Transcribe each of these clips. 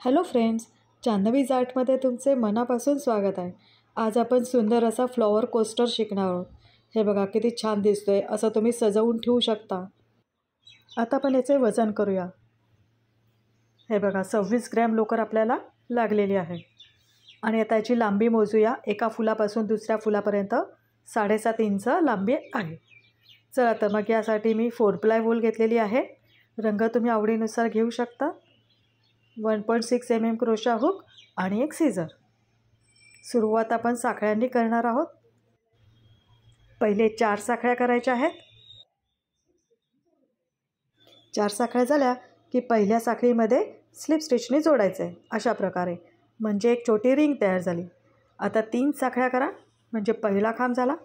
Hello friends, जान्हवीज आर्टमध्ये तुमचे मनापासून स्वागत आहे. आज आपण सुंदर असा फ्लॉवर कोस्टर शिकणार आहोत. हे बघा किती छान दिसतोय, असं तुम्ही सजवून ठेवू शकता. आता आपण याचे वजन करूया. हे बघा 26 ग्रॅम लोकर आपल्याला लागलेली आहे. आणि आता याची लांबी मोजूया. एका फुलापासून दुसऱ्या फुलापर्यंत 7.5 इंच लांबी आहे. चला तर मग यासाठी मी 4 प्लाय वूल घेतलेली आहे. रंग तुम्ही आवडीनुसार घेऊ शकता. 1.6 mm क्रोशा हुक आणि एक सीझर. सुरुवात आपण साखळ्यांनी करणार आहोत. पहिले 4 साखळ्या करायच्या आहेत. 4 साखळ्या झाल्या की पहिल्या साखळीमध्ये स्लिप स्टिचने जोडायचं आहे अशा प्रकारे, म्हणजे एक छोटी रिंग तयार झाली. आता 3 साखळ्या करा म्हणजे पहिला खांब झाला.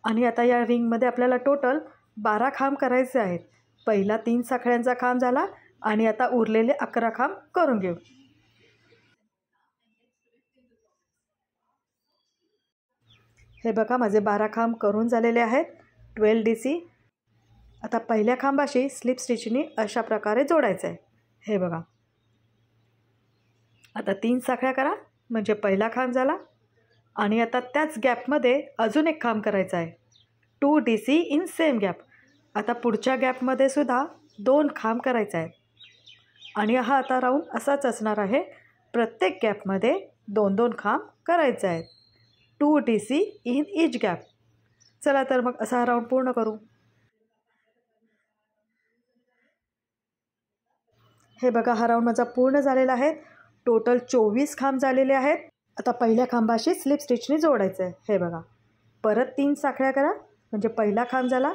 आणि आता या रिंगमध्ये आपल्याला टोटल 12 खांब करायचे आहेत. पहिला 3 साखळ्यांचा खांब झाला आणि आता उरलेले 11 खांब करून घेऊ. हे बघा माझे 12 खांब करून झालेले आहेत. 12 DC. आता पहिल्या खांबाशी स्लिप स्टिचने अशा प्रकारे जोडायचं आहे. हे बघा. आता 3 साखळ्या करा म्हणजे पहिला खांब झाला. आणि आता त्याच गॅपमध्ये अजून एक खांब करायचा आहे. 2 DC इन सेम गॅप. आता पुढच्या गॅपमध्ये सुद्धा 2 खांब करायचे आहेत. आणि हा आता राऊंड असाच असणार आहे. प्रत्येक गॅपमध्ये 2-2 खांब करायचे आहेत. 2 DC इन इच गॅप. चला तर मग असा राऊंड पूर्ण करू. हे बघा हा राऊंड माझा पूर्ण झालेला आहे. टोटल 24 खांब झालेले आहेत. आता पहिल्या खांबाशी स्लिप स्टिचने जोडायचं आहे. हे बघा. परत 3 साखळ्या करा म्हणजे पहिला खांब झाला.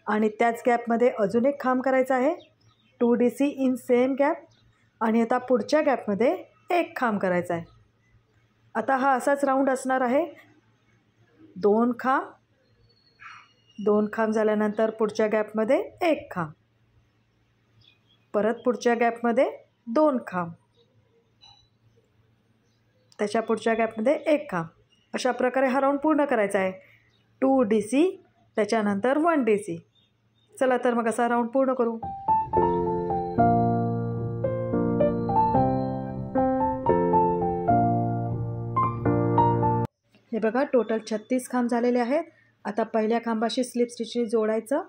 आणि त्याच गॅपमध्ये अजून एक खांब करायचा आहे. 2 DC इन सेम गॅप. आणि आता पुढच्या गॅपमध्ये एक खांब करायचा आहे. आता हा असाच राऊंड असणार आहे. 2 खांब, 2 खांब झाल्यानंतर पुढच्या गॅपमध्ये एक खांब, परत पुढच्या गॅपमध्ये 2 खांब, त्याच्या पुढच्या गॅपमध्ये एक खांब. अशा प्रकारे हा राऊंड पूर्ण करायचा आहे. 2 DC, त्याच्यानंतर 1 DC. चला तर मग असा राऊंड पूर्ण करू. हे बघा टोटल 36 खांब झालेले आहेत. आता पहिल्या खांबाशी स्लिप स्टिचने जोडायचं.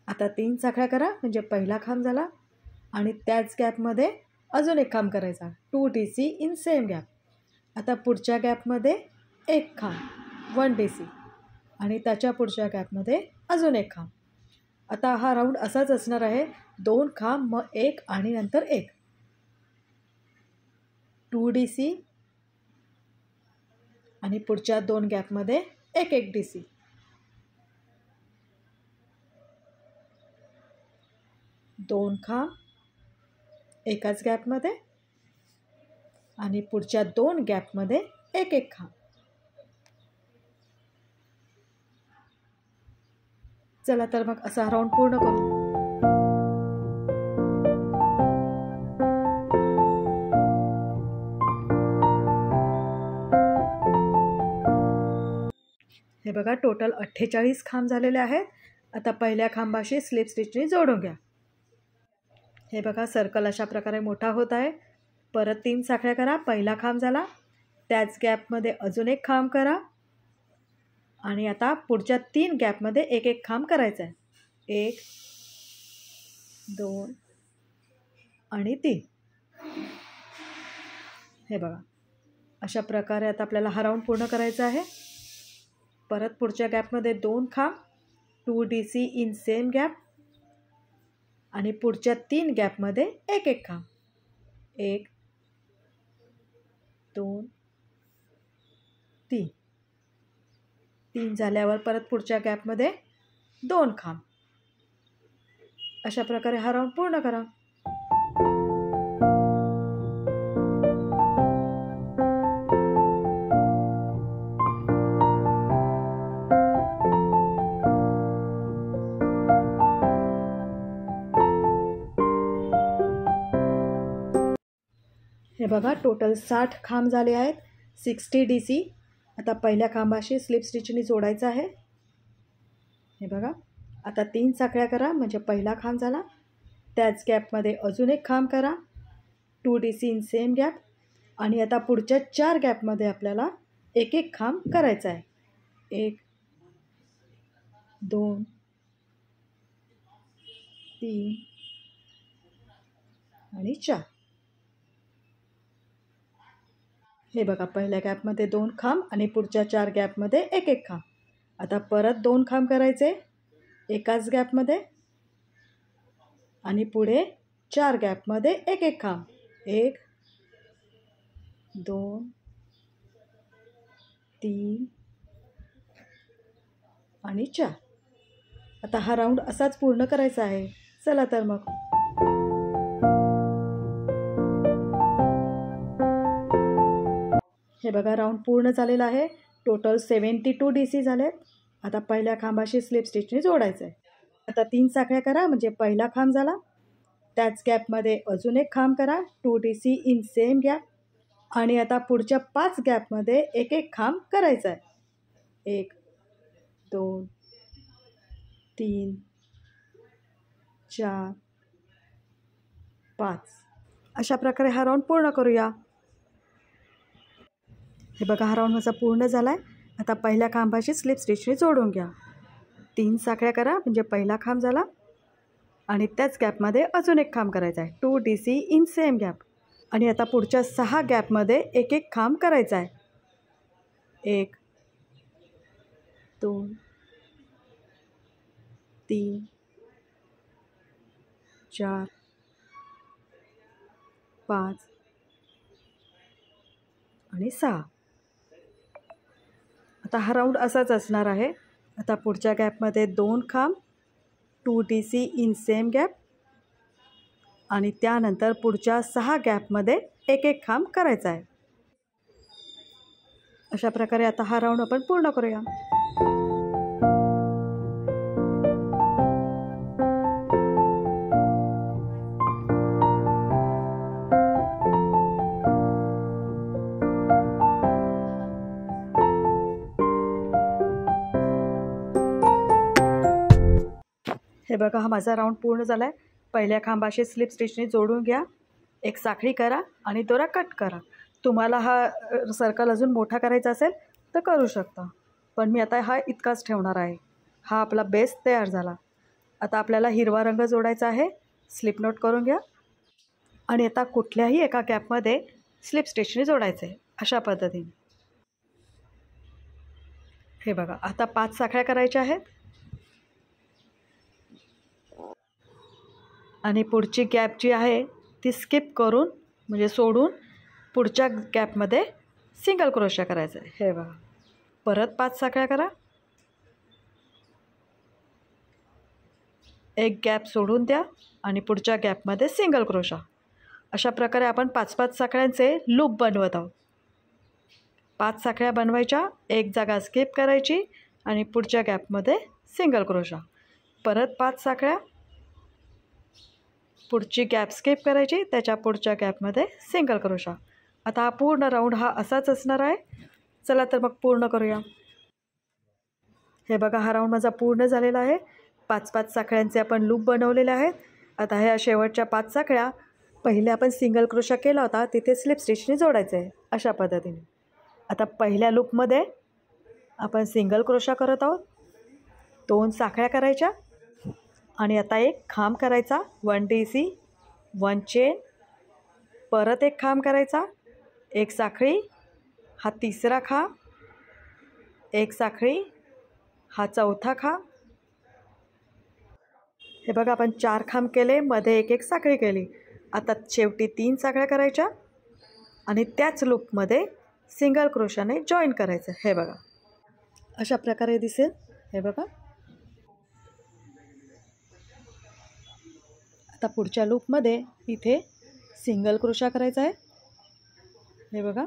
आता 3 साखळ्या करा म्हणजे पहिला खांब झाला. आणि त्याच गॅपमध्ये अजून एक खांब करायचा. 2 DC इन सेम गॅप. आता पुढच्या गॅपमध्ये एक खांब 1 DC. आणि त्याच्या पुढच्या गॅपमध्ये अजून एक खांब. आता हा राऊंड असाच असणार आहे. 2 खांब मग एक आणि नंतर एक. 2 DC. आणि पुढच्या 2 गॅपमध्ये एक DC. दोन खांब एकाच गॅपमध्ये आणि पुढच्या 2 गॅपमध्ये एक खांब. चला तर मग असा राऊंड पूर्ण करू. हे बघा टोटल 48 खांब झालेले आहेत. आता पहिल्या खांबाशी स्लिप स्टिचने जोडून घ्या. हे बघा सर्कल अशा प्रकारे मोठा होत आहे. परत 3 साखळ्या करा. पहिला खांब झाला. त्याच गॅपमध्ये अजून एक खांब करा. आणि आता पुढच्या 3 गॅपमध्ये एक खांब करायचा आहे. 1, 2 आणि 3. हे बघा अशा प्रकारे आता आपल्याला हा राऊंड पूर्ण करायचा आहे. परत पुढच्या गॅपमध्ये 2 खांब, 2 DC इन सेम गॅप. आणि पुढच्या 3 गॅपमध्ये एक खांब. 1, 2, 3. 3 झाल्यावर परत पुढच्या गॅपमध्ये 2 खांब. अशा प्रकारे हा राऊंड पूर्ण करा. हे बघा टोटल 60 खांब झाले आहेत. 60 DC. आता पहिल्या खांबाशी स्लिप स्टिचने जोडायचं आहे. हे बघा. आता 3 साखळ्या करा म्हणजे पहिला खांब झाला. त्याच गॅपमध्ये अजून एक खांब करा. 2DC in same gap. आणि आता पुढच्या 4 गॅपमध्ये आपल्याला एक एक खांब करायचा आहे. 1 2 3 आणि 4. हे बघा, पहिल्या गॅपमध्ये 2 खांब आणि पुढच्या 4 गॅपमध्ये एक एक खांब. आता परत 2 खांब करायचे एकाच गॅपमध्ये आणि पुढे 4 गॅपमध्ये एक एक खांब. 1 2 3 आणि 4. आता हा राऊंड असाच पूर्ण करायचा आहे. चला तर मग. हे बघा, राऊंड पूर्ण झालेला आहे. टोटल 72 DC झालेत. आता पहिल्या खांबाशी स्लिप स्टिचने जोडायचं आहे. आता 3 साखळ्या करा म्हणजे पहिला खांब झाला. त्याच गॅपमध्ये अजून एक खांब करा, 2DC इन सेम गॅप. आणि आता पुढच्या 5 गॅपमध्ये एक एक खांब करायचा आहे. 1 2 3 4 5. अशा प्रकारे हा राऊंड पूर्ण करूया. हे बघा, हा राऊंड माझा पूर्ण झाला आहे. आता पहिल्या खांबाशी स्लिप स्टिचने जोडून घ्या. 3 साखळ्या करा म्हणजे पहिला खांब झाला. आणि त्याच गॅपमध्ये अजून एक खांब करायचा आहे, 2DC इन सेम गॅप. आणि आता पुढच्या 6 गॅपमध्ये एक एक खांब करायचा आहे. 1 2 3 4 5 आणि 6. आता हा राऊंड असाच असणार आहे. आता पुढच्या गॅपमध्ये 2 खांब, 2DC इन सेम गॅप. आणि त्यानंतर पुढच्या 6 गॅपमध्ये एक एक खांब करायचा आहे. अशा प्रकारे आता हा राऊंड आपण पूर्ण करूया. हे बघा, हा माझा राऊंड पूर्ण झाला आहे. पहिल्या खांबाशी स्लिप स्टिचने जोडून घ्या. एक साखळी करा आणि दोरा कट करा. तुम्हाला हा सर्कल अजून मोठा करायचा असेल तर करू शकता, पण मी आता हा इतकाच ठेवणार आहे. हा आपला बेस तयार झाला. आता आपल्याला हिरवा रंग जोडायचा आहे. स्लिप नोट करून घ्या. आणि आता कुठल्याही एका गॅपमध्ये स्लिप स्टिचने जोडायचं आहे अशा पद्धतीने. हे बघा, आता 5 साखळ्या करायच्या आहेत. आणि पुढची गॅप जी आहे ती स्किप करून म्हणजे सोडून पुढच्या गॅपमध्ये सिंगल क्रोशा करायचा आहे. हे बघा, परत 5 साखळ्या करा. एक गॅप सोडून द्या आणि पुढच्या गॅपमध्ये सिंगल क्रोशा. अशा प्रकारे आपण 5-5 साखळ्यांचे लूप बनवत आहोत. 5 साखळ्या बनवायच्या, एक जागा स्किप करायची आणि पुढच्या गॅपमध्ये सिंगल क्रोशा. परत 5 साखळ्या, पुढची गॅप स्किप करायची, त्याच्या पुढच्या गॅपमध्ये सिंगल क्रोशा. आता हा पूर्ण राऊंड हा असाच असणार आहे. चला तर मग पूर्ण करूया. हे बघा, हा राऊंड माझा पूर्ण झालेला आहे. 5-5 साखळ्यांचे आपण लूप बनवलेले आहेत. आता ह्या शेवटच्या 5 साखळ्या पहिले आपण सिंगल क्रोशा केला होता तिथे स्लिप स्टिचने जोडायचं आहे अशा पद्धतीने. आता पहिल्या लूपमध्ये आपण सिंगल क्रोशा करत आहोत. 2 साखळ्या करायच्या आणि आता एक खांब करायचा, 1DC 1 चेन. परत एक खांब करायचा, एक साखळी, हा तिसरा खांब, एक साखळी, हा चौथा खांब. हे बघा, आपण 4 खांब केले, मध्ये एक साखळी केली. आता शेवटी 3 साखळ्या करायच्या आणि त्याच लूपमध्ये सिंगल क्रोशाने जॉईन करायचं. हे बघा, अशा प्रकारे दिसेल. हे बघा, आता पुढच्या लूपमध्ये इथे सिंगल क्रोशा करायचा आहे. हे बघा,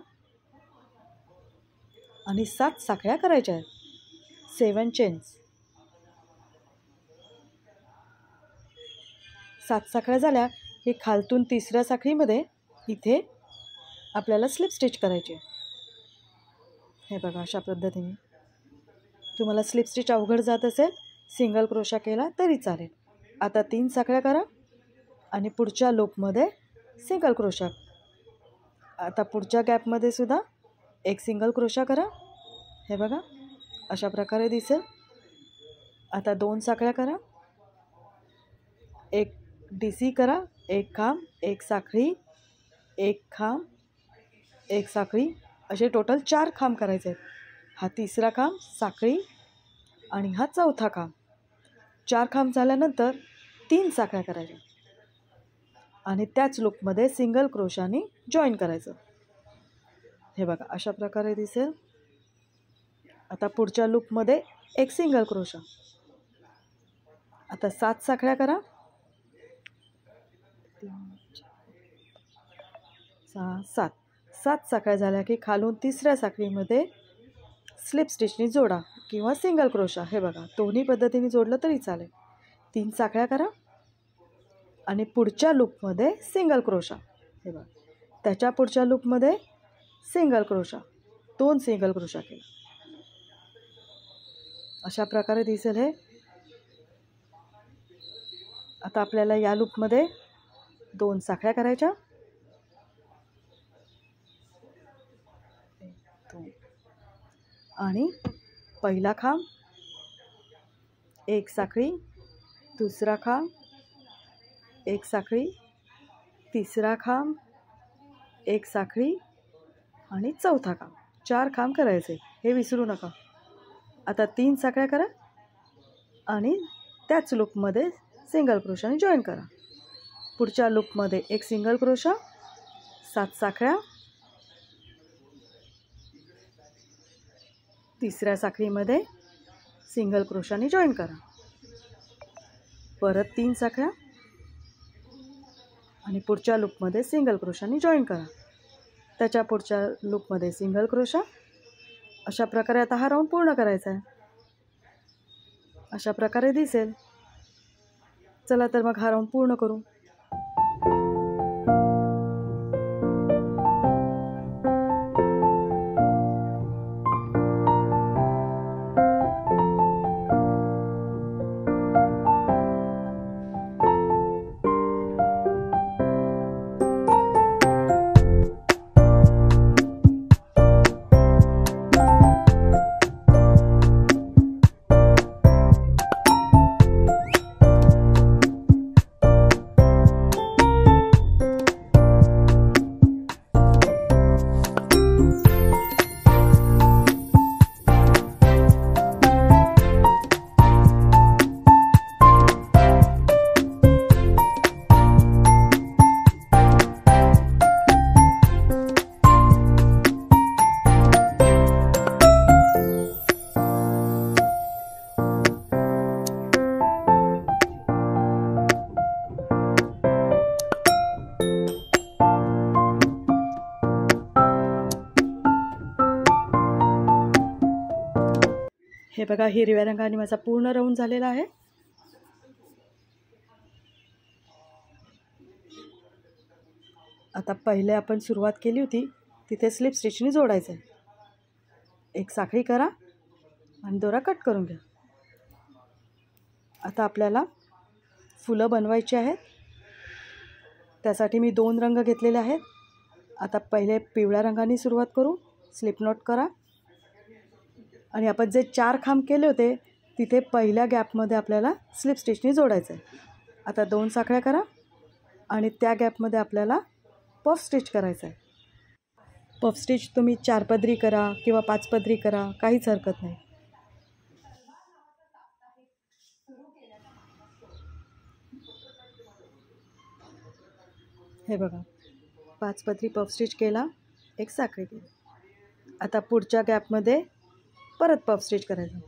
आणि 7 साखळ्या करायच्या आहेत, 7 चेन्स. 7 साखळ्या झाल्या की खालतून तिसऱ्या साखळीमध्ये इथे आपल्याला स्लिप स्टिच करायची आहे. हे बघा, अशा पद्धतीने. तुम्हाला स्लिप स्टिच अवघड जात असेल, सिंगल क्रोशा केला तरी चालेल. आता 3 साखळ्या करा आणि पुढच्या लूपमध्ये सिंगल क्रोशा आता पुढच्या गॅपमध्ये सुद्धा एक सिंगल क्रोशा करा. हे बघा अशा प्रकारे दिसेल. आता 2 साखळ्या करा, एक डीसी करा, एक खांब, एक साखळी, एक खांब, एक साखळी, असे टोटल 4 खांब करायचे आहेत. हा तिसरा खांब, साखळी आणि हा चौथा खांब. 4 खांब झाल्यानंतर 3 साखळ्या करायच्या आणि त्याच लूपमध्ये सिंगल क्रोशाने जॉईन करायचं. हे बघा अशा प्रकारे दिसेल. आता पुढच्या लूपमध्ये एक सिंगल क्रोशा. आता 7 साखळ्या करा, 7 साखळ्या झाल्या की खालून तिसऱ्या साखळीमध्ये स्लिप स्टिचनी जोडा किंवा सिंगल क्रोशा. हे बघा दोन्ही पद्धतीने जोडलं तरी चालेल. 3 साखळ्या करा आणि पुढच्या लूपमध्ये सिंगल क्रोशा. हे बघा त्याच्या पुढच्या लूपमध्ये सिंगल क्रोशा, 2 सिंगल क्रोशा केला. अशा प्रकारे दिसेल हे. आता आपल्याला या लूपमध्ये 2 साखळ्या करायच्या, 2 आणि पहिला खांब, एक साखळी, दुसरा खांब, एक साखळी, तिसरा खांब, एक साखळी आणि चौथा खांब. 4 खांब करायचे, हे विसरू नका. आता 3 साखळ्या करा आणि त्याच लूपमध्ये सिंगल क्रोशाने जॉईन करा. पुढच्या लूपमध्ये एक सिंगल क्रोशा, 7 साखळ्या, तिसऱ्या साखळीमध्ये सिंगल क्रोशाने जॉईन करा. परत 3 साखळ्या आणि पुढच्या लूपमध्ये सिंगल क्रोशाने जॉईन करा. त्याच्या पुढच्या लूपमध्ये सिंगल क्रोशा. अशा प्रकारे आता हा राऊंड पूर्ण करायचा आहे. अशा प्रकारे दिसेल. चला तर मग हा राऊंड पूर्ण करू. हे बघा हिरव्या रंगाने माझा पूर्ण राऊंड झालेला आहे. आता पहिले आपण सुरुवात केली होती तिथे स्लिप स्टिचने जोडायचं आहे. एक साखळी करा आणि दोरा कट करून घ्या. आता आपल्याला फुलं बनवायची आहेत. त्यासाठी मी 2 रंग घेतलेले आहेत. आता पहिले पिवळ्या रंगाने सुरुवात करू. स्लिप नॉट करा आणि आपण जे 4 खांब केले होते तिथे पहिल्या गॅपमध्ये आपल्याला स्लिप स्टिचने जोडायचं आहे. आता 2 साखळ्या करा आणि त्या गॅपमध्ये आपल्याला पफ स्टिच करायचं आहे. पफ स्टिच तुम्ही 4 पदरी करा किंवा 5 पदरी करा, काहीच हरकत नाही. हे बघा 5 पदरी पफ स्टिच केला, एक साखळी केली. आता पुढच्या गॅपमध्ये परत पफ स्टिच करायचं.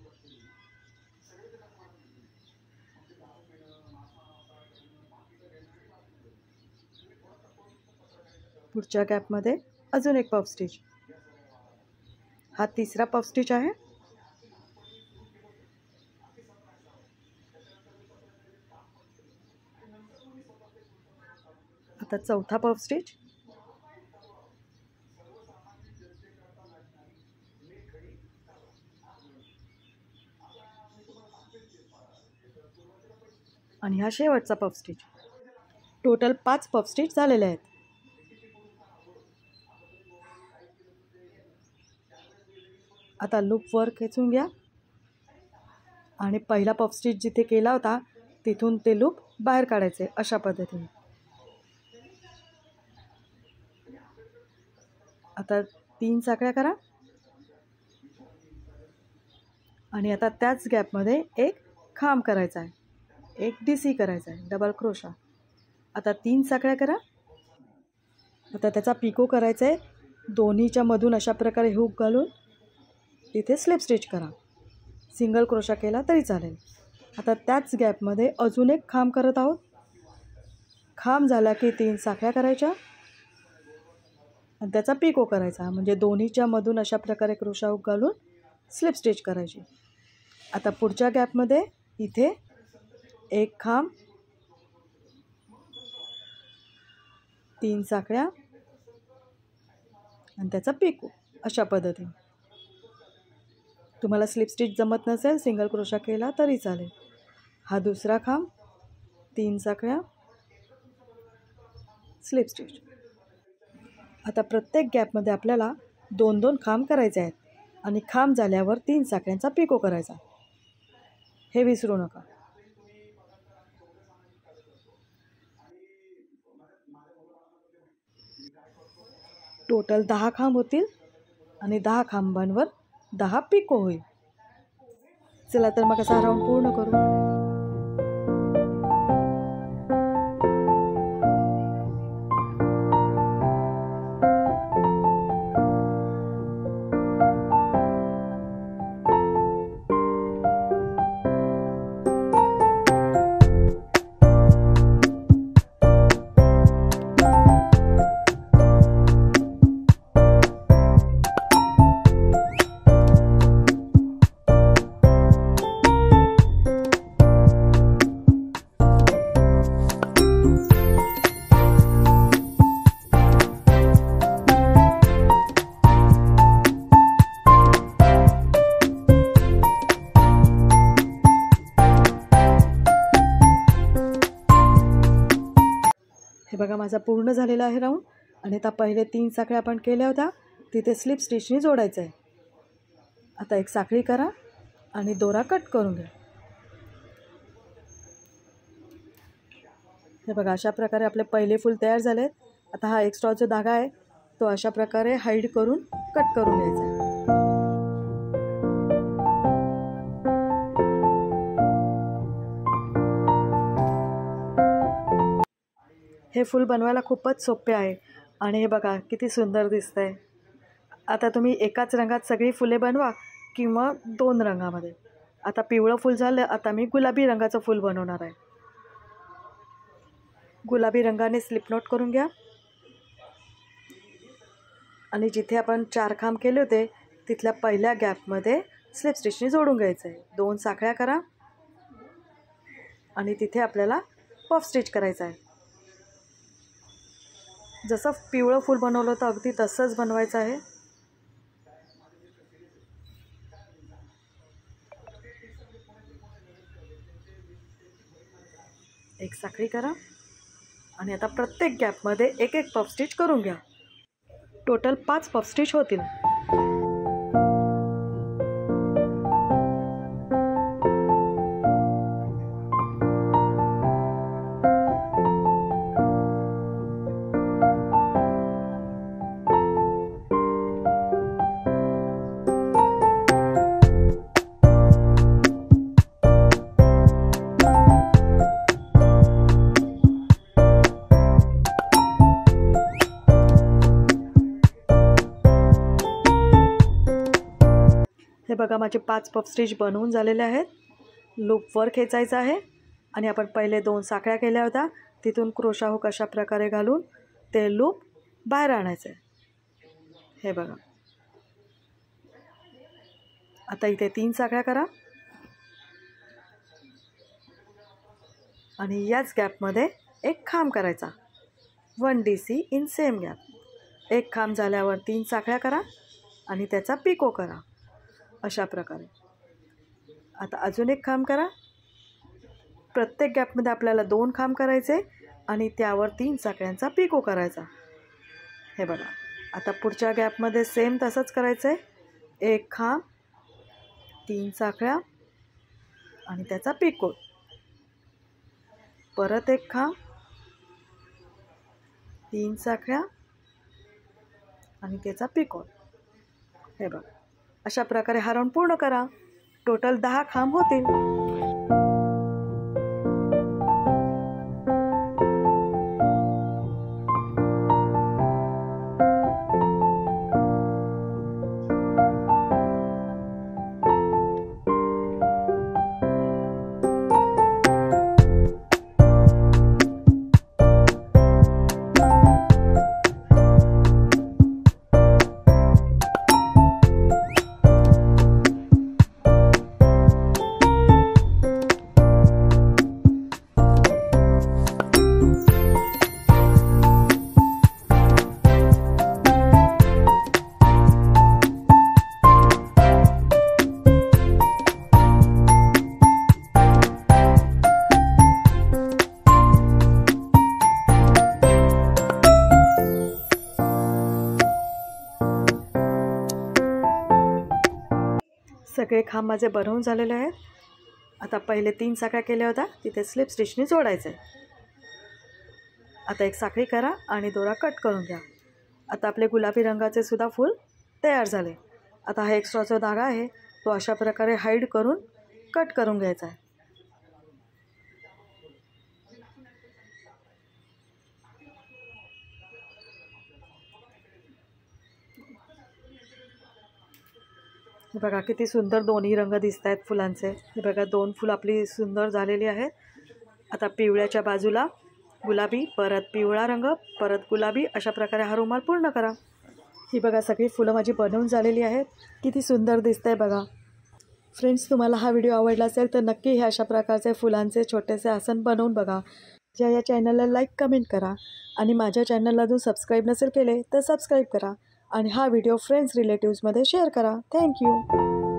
पुढच्या गॅपमध्ये अजून एक पफ स्टिच. हा तिसरा पफ स्टिच आहे. आता चौथा पफ स्टिच. आणि हा शेवटचा puff stitch. Total 5 puff stitch झालेले आहेत. आता लूप वर खेचून घ्या आणि पहिला पफ स्टिच जिथे केला होता तिथून ते लूप बाहेर काढायचे अशा पद्धतीने. आता 3 साखळ्या करा आणि आता त्याच गॅपमध्ये एक खांब करायचा आहे, एक DC करायचा आहे, डबल क्रोशा. आता 3 साखळ्या करा. आता त्याचा पिको करायचा आहे. दोन्हीच्या मधून अशा प्रकारे हुक घालून तिथे स्लिप स्टिच करा. सिंगल क्रोशा केला तरी चालेल. आता त्याच गॅपमध्ये अजून एक खांब करत आहोत. खांब झाला की 3 साखळ्या करायच्या आणि त्याचा पिको करायचा. म्हणजे दोन्हीच्या मधून अशा प्रकारे क्रोशा हुक घालून स्लिप स्टिच करायची. आता पुढच्या गॅपमध्ये इथे एक खांब, 3 साखळ्या आणि त्याचा पिको अशा पद्धतीने. तुम्हाला स्लिप स्टिच जमत नसेल सिंगल क्रोशा केला तरी चालेल. हा दुसरा खांब, 3 साखळ्या, स्लिप स्टिच. आता प्रत्येक गॅपमध्ये आपल्याला 2-2 खांब करायचे आहेत आणि खांब झाल्यावर 3 साखळ्यांचा पिको करायचा. हे विसरू नका. टोटल 10 खांब होतील आणि 10 खांबांवर 10 पिको होईल. चला तर मग असा राऊंड पूर्ण करू. हे बघा माझा पूर्ण झालेला आहे राऊंड. आणि आता पहिले 3 साखळ्या आपण केल्या होत्या तिथे स्लिप स्टिचने जोडायचं आहे. आता एक साखळी करा आणि दोरा कट करून घ्या. हे बघा अशा प्रकारे आपले पहिले फूल तयार झालेत. आता हा एक्स्ट्रा जो धागा आहे तो अशा प्रकारे हाईड करून कट करून घ्यायचा आहे. हे फूल बनवायला खूपच सोपे आहे आणि हे बघा किती सुंदर दिसतंय. आता तुम्ही एकाच रंगात सगळी फुले बनवा किंवा 2 रंगामध्ये. आता पिवळं फूल झालं. आता मी गुलाबी रंगाचं फूल बनवणार आहे. गुलाबी रंगाने स्लिप नॉट करून घ्या आणि जिथे आपण 4 खांब केले होते तिथल्या पहिल्या गॅपमध्ये स्लिप स्टिचने जोडून घ्यायचं आहे. 2 साखळ्या करा आणि तिथे आपल्याला पफ स्टिच करायचं आहे. जसं पिवळं फूल बनवलं होतं अगदी तसंच बनवायचं आहे. एक साखळी करा आणि आता प्रत्येक गॅपमध्ये एक एक पफ स्टिच करून घ्या. टोटल 5 पफ स्टिच होतील. हे बघा माझे 5 पफ स्टिच बनवून झालेले आहेत. लूप वर खेचायचं आहे आणि आपण पहिले 2 साखळ्या केल्या होत्या तिथून क्रोशा हुक अशा प्रकारे घालून ते लूप बाहेर आणायचं आहे. हे बघा आता इथे 3 साखळ्या करा आणि याच गॅपमध्ये एक खांब करायचा. 1 DC इन सेम गॅप. एक खांब झाल्यावर 3 साखळ्या करा आणि त्याचा पिको करा अशा प्रकारे. आता अजून एक खांब करा. प्रत्येक गॅपमध्ये आपल्याला 2 खांब करायचे आणि त्यावर 3 साखळ्यांचा पिको करायचा. हे बघा आता पुढच्या गॅपमध्ये सेम तसंच करायचं आहे. एक खांब 3 साखळ्या आणि त्याचा पिकोट, परत एक खांब, 3 साखळ्या आणि त्याचा पिकोट. हे बघा, अशा प्रकारे हा राऊंड पूर्ण करा. टोटल 10 खांब होतील. सगळे खांब माझे बनवून झालेले आहेत. आता पहिले 3 साखळ्या केल्या होत्या तिथे स्लिप स्टिचने जोडायचं आहे. आता एक साखळी करा आणि दोरा कट करून घ्या. आता आपले गुलाबी रंगाचे सुद्धा फूल तयार झाले. आता हा एक्स्ट्राचा धागा आहे तो अशा प्रकारे हाईड करून कट करून घ्यायचा आहे. हे बघा किती सुंदर दोन्ही रंग दिसत आहेत फुलांचे. हे बघा 2 फुल आपली सुंदर झालेली आहेत. आता पिवळ्याच्या बाजूला गुलाबी, परत पिवळा रंग, परत गुलाबी, अशा प्रकारे हा रुमाल पूर्ण करा. ही बघा सगळी फुलं माझी बनवून झालेली आहेत. किती सुंदर दिसत आहे बघा. फ्रेंड्स, तुम्हाला हा व्हिडिओ आवडला असेल तर नक्की हे अशा प्रकारचे फुलांचे छोटेसे आसन बनवून बघा. या चॅनलला लाईक कमेंट करा आणि माझ्या चॅनलला अजून सबस्क्राईब नसेल केले तर सबस्क्राईब करा आणि हा व्हिडिओ फ्रेंड्स रिलेटिव्समध्ये शेअर करा. थँक्यू.